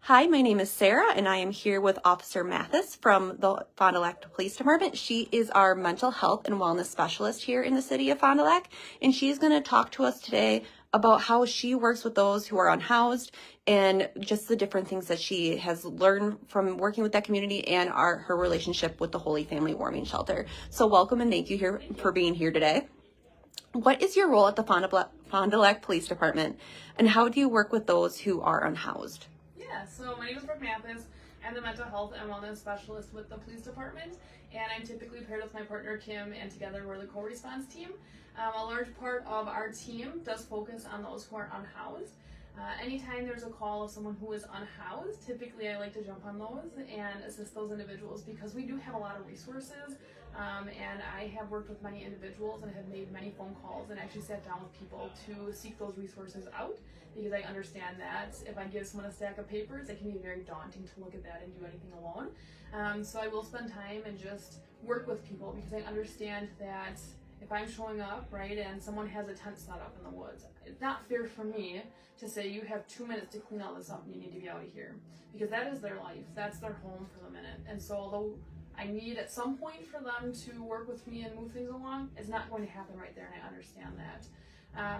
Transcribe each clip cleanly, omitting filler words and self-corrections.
Hi, my name is Sarah, and I am here with Officer Mathis from the Fond du Lac Police Department. She is our mental health and wellness specialist here in the city of Fond du Lac, and she's going to talk to us today about how she works with those who are unhoused and just the different things that she has learned from working with that community and her relationship with the Holy Family Warming Shelter. So welcome and thank you for being here today. What is your role at the Fond du Lac Police Department, and how do you work with those who are unhoused? Yeah, so my name is Brooke. I'm the mental health and wellness specialist with the police department, and I'm typically paired with my partner Kim, and together we're the co-response team. A large part of our team does focus on those who are unhoused. Anytime there's a call of someone who is unhoused, typically I like to jump on those and assist those individuals because we do have a lot of resources, and I have worked with many individuals and have made many phone calls and actually sat down with people to seek those resources out, because I understand that if I give someone a stack of papers, it can be very daunting to look at that and do anything alone. So I will spend time and just work with people because I understand that if I'm showing up, right, and someone has a tent set up in the woods, it's not fair for me to say you have 2 minutes to clean all this up and you need to be out of here, because that is their life, that's their home for the minute. And so although I need at some point for them to work with me and move things along, it's not going to happen right there, and I understand that.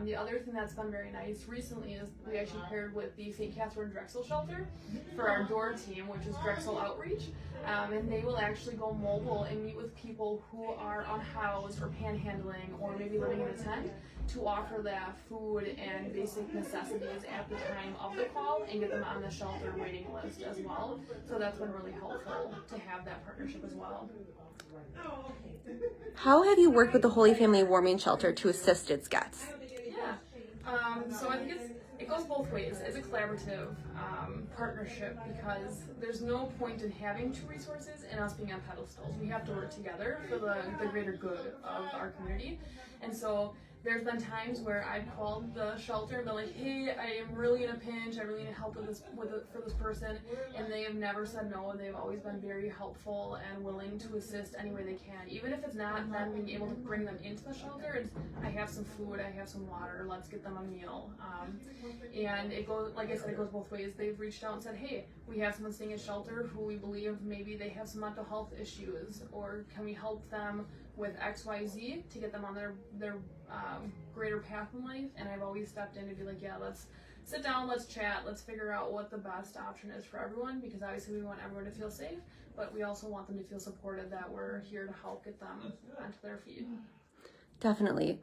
The other thing that's been very nice recently is we actually paired with the St. Catherine Drexel shelter for our door team, which is Drexel Outreach, and they will actually go mobile and meet with people who are unhoused or panhandling or maybe living in a tent to offer that food and basic necessities at the time of the call and get them on the shelter waiting list as well. So that's been really helpful to have that partnership as well. How have you worked with the Holy Family Warming Shelter to assist its guests? So I think it goes both ways. It's a collaborative partnership, because there's no point in having two resources and us being on pedestals. We have to work together for the greater good of our community. And so there's been times where I've called the shelter and been like, hey, I am really in a pinch, I really need help for this person, and they have never said no. They've always been very helpful and willing to assist any way they can, even if it's not them being able to bring them into the shelter. It's, I have some food, I have some water, let's get them a meal. And it goes, like I said, it goes both ways. They've reached out and said, hey, we have someone staying at shelter who we believe maybe they have some mental health issues, or can we help them with XYZ to get them on their greater path in life. And I've always stepped in to be like, yeah, let's sit down, let's chat, let's figure out what the best option is for everyone, because obviously we want everyone to feel safe, but we also want them to feel supported, that we're here to help get them onto their feet. Definitely.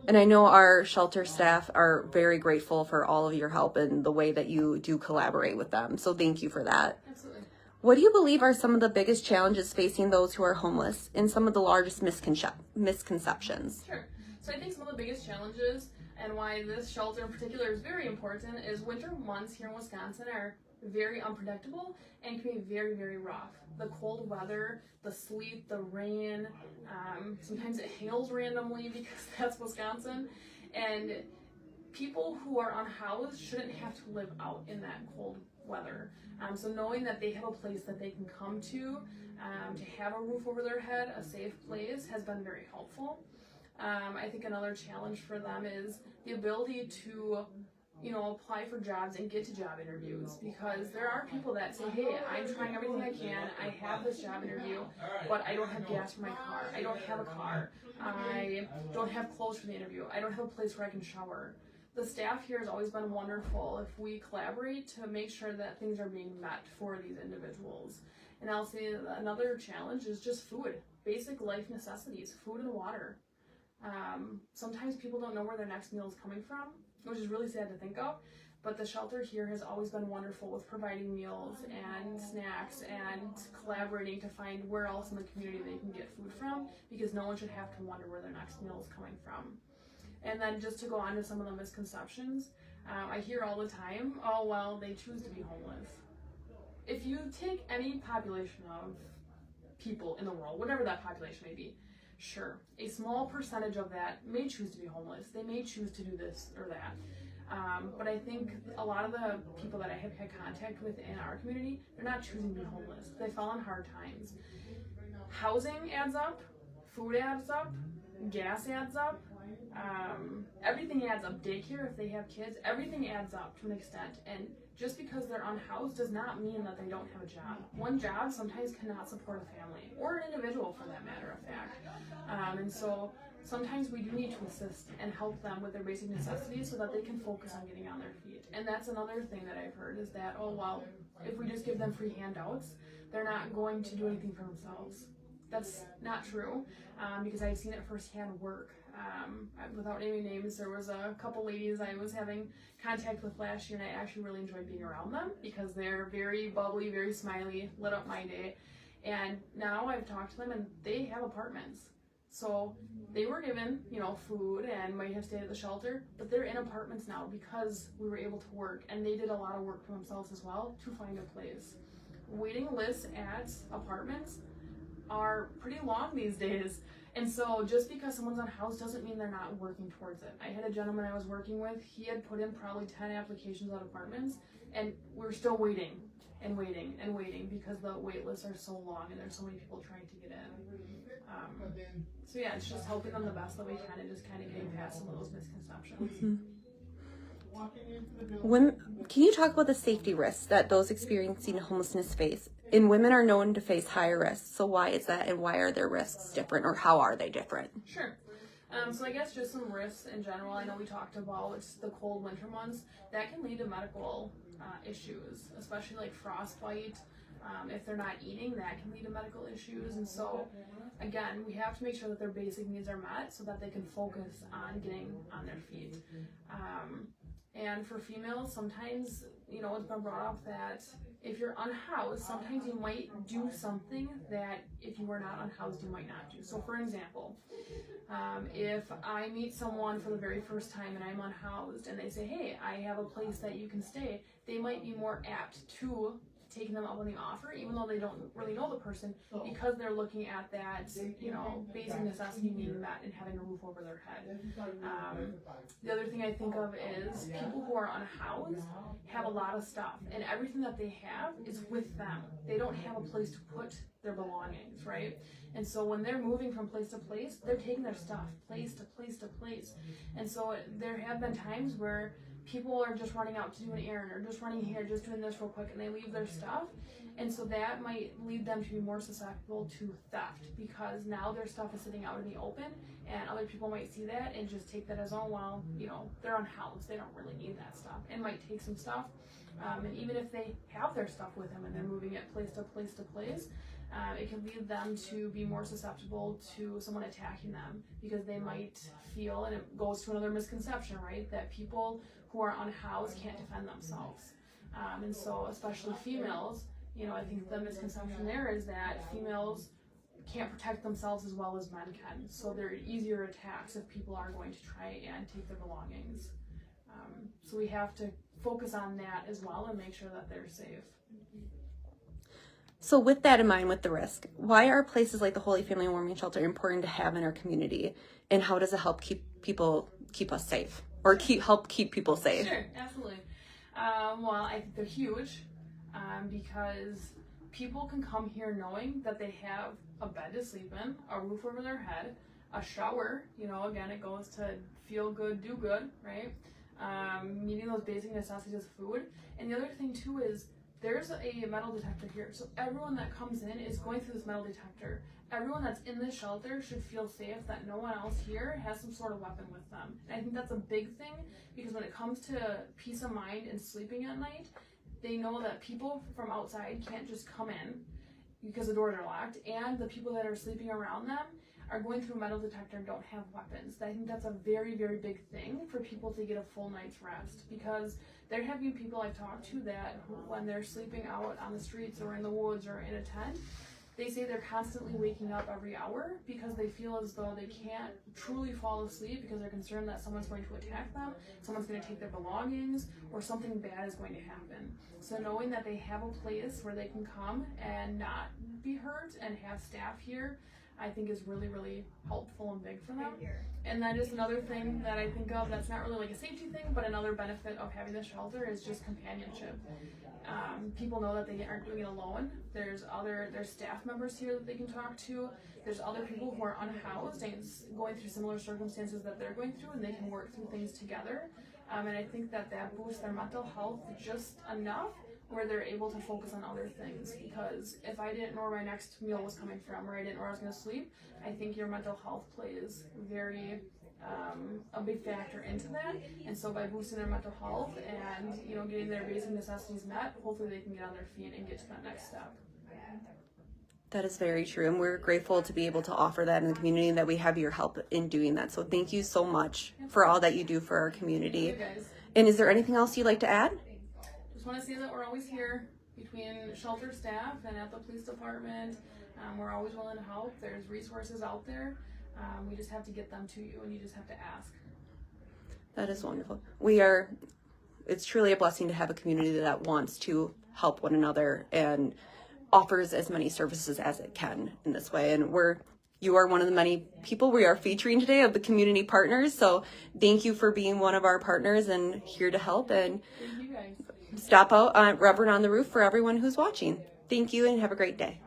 And I know our shelter staff are very grateful for all of your help and the way that you do collaborate with them. So thank you for that. Absolutely. What do you believe are some of the biggest challenges facing those who are homeless and some of the largest misconceptions? Sure. So I think some of the biggest challenges, and why this shelter in particular is very important, is winter months here in Wisconsin are very unpredictable and can be very, very rough. The cold weather, the sleet, the rain, sometimes it hails randomly because that's Wisconsin, and people who are unhoused shouldn't have to live out in that cold weather. So knowing that they have a place that they can come to have a roof over their head, a safe place, has been very helpful. I think another challenge for them is the ability to, apply for jobs and get to job interviews, because there are people that say, hey, I'm trying everything I can, I have this job interview, but I don't have gas for my car, I don't have a car, I don't have clothes for the interview, I don't have a place where I can shower. The staff here has always been wonderful if we collaborate to make sure that things are being met for these individuals. And I'll say another challenge is just food, basic life necessities, food and water. Sometimes people don't know where their next meal is coming from, which is really sad to think of, but the shelter here has always been wonderful with providing meals and snacks and collaborating to find where else in the community they can get food from, because no one should have to wonder where their next meal is coming from. And then just to go on to some of the misconceptions, I hear all the time, oh, well, they choose to be homeless. If you take any population of people in the world, whatever that population may be, sure, a small percentage of that may choose to be homeless. They may choose to do this or that. But I think a lot of the people that I have had contact with in our community, they're not choosing to be homeless. They fell on hard times. Housing adds up, food adds up, gas adds up, everything adds up. Daycare, if they have kids, everything adds up to an extent. And just because they're unhoused does not mean that they don't have a job. One job sometimes cannot support a family, or an individual for that matter of fact. And so sometimes we do need to assist and help them with their basic necessities so that they can focus on getting on their feet. And that's another thing that I've heard is that, oh, well, if we just give them free handouts, they're not going to do anything for themselves. That's not true, because I've seen it firsthand work. Without naming names, there was a couple ladies I was having contact with last year, and I actually really enjoyed being around them because they're very bubbly, very smiley, lit up my day. And now I've talked to them, and they have apartments. So they were given, food and might have stayed at the shelter, but they're in apartments now because we were able to work, and they did a lot of work for themselves as well to find a place. Waiting lists at apartments are pretty long these days. And so just because someone's unhoused doesn't mean they're not working towards it. I had a gentleman I was working with, he had put in probably 10 applications on apartments, and we're still waiting and waiting and waiting because the wait lists are so long and there's so many people trying to get in. So yeah, it's just helping them the best that we can and just kind of getting past some of those misconceptions. Can you talk about the safety risks that those experiencing homelessness face? And women are known to face higher risks. So why is that, and why are their risks different, or how are they different? Sure. So I guess just some risks in general. I know we talked about it's the cold winter months. That can lead to medical issues, especially like frostbite. If they're not eating, that can lead to medical issues. And so, again, we have to make sure that their basic needs are met so that they can focus on getting on their feet. And for females, sometimes, it's been brought up that if you're unhoused, sometimes you might do something that if you were not unhoused, you might not do. So for example, if I meet someone for the very first time and I'm unhoused and they say, hey, I have a place that you can stay, they might be more apt to taking them up on the offer, even though they don't really know the person, because they're looking at that, basic necessity being met and having a roof over their head. The other thing I think of is people who are unhoused have a lot of stuff, and everything that they have is with them. They don't have a place to put their belongings, right? And so when they're moving from place to place, they're taking their stuff place to place to place. And so there have been times where people are just running out to do an errand or just running here, just doing this real quick, and they leave their stuff. And so that might lead them to be more susceptible to theft because now their stuff is sitting out in the open and other people might see that and just take that as, oh, well, they're unhoused. They don't really need that stuff, and might take some stuff. And even if they have their stuff with them and they're moving it place to place to place, it can lead them to be more susceptible to someone attacking them because they might feel, and it goes to another misconception, right, that people who are unhoused can't defend themselves. And so especially females, I think the misconception there is that females can't protect themselves as well as men can. So they're easier attacks if people are going to try and take their belongings. So we have to focus on that as well and make sure that they're safe. So with that in mind, with the risk, why are places like the Holy Family Warming Shelter important to have in our community? And how does it help keep us safe? Or help keep people safe? Sure, absolutely. Well, I think they're huge because people can come here knowing that they have a bed to sleep in, a roof over their head, a shower. Again, it goes to feel good, do good, right? Meeting those basic necessities of food. And the other thing too is there's a metal detector here. So everyone that comes in is going through this metal detector. Everyone that's in this shelter should feel safe that no one else here has some sort of weapon with them. And I think that's a big thing because when it comes to peace of mind and sleeping at night, they know that people from outside can't just come in because the doors are locked, and the people that are sleeping around them are going through a metal detector and don't have weapons. I think that's a very, very big thing for people to get a full night's rest because there have been people I've talked to that when they're sleeping out on the streets or in the woods or in a tent, they say they're constantly waking up every hour because they feel as though they can't truly fall asleep because they're concerned that someone's going to attack them, someone's going to take their belongings, or something bad is going to happen. So knowing that they have a place where they can come and not be hurt and have staff here, I think is really, really helpful and big for them. And then just another thing that I think of that's not really like a safety thing, but another benefit of having this shelter is just companionship. People know that they aren't doing it alone. There's staff members here that they can talk to. There's other people who are unhoused and going through similar circumstances that they're going through, and they can work through things together. And I think that boosts their mental health just enough where they're able to focus on other things. Because if I didn't know where my next meal was coming from, or I didn't know where I was going to sleep, I think your mental health plays a big factor into that. And so by boosting their mental health and getting their basic necessities met, hopefully they can get on their feet and get to that next step. That is very true, and we're grateful to be able to offer that in the community, and that we have your help in doing that. So thank you so much for all that you do for our community. Thank you guys. And is there anything else you'd like to add? Just want to say that we're always here between shelter staff and at the police department. We're always willing to help. There's resources out there. We just have to get them to you, and you just have to ask. That is wonderful. It's truly a blessing to have a community that wants to help one another and offers as many services as it can in this way. And you are one of the many people we are featuring today of the community partners. So thank you for being one of our partners and here to help. And Thank you guys. stop out on Reverend on the Roof for everyone who's watching. Thank you and have a great day.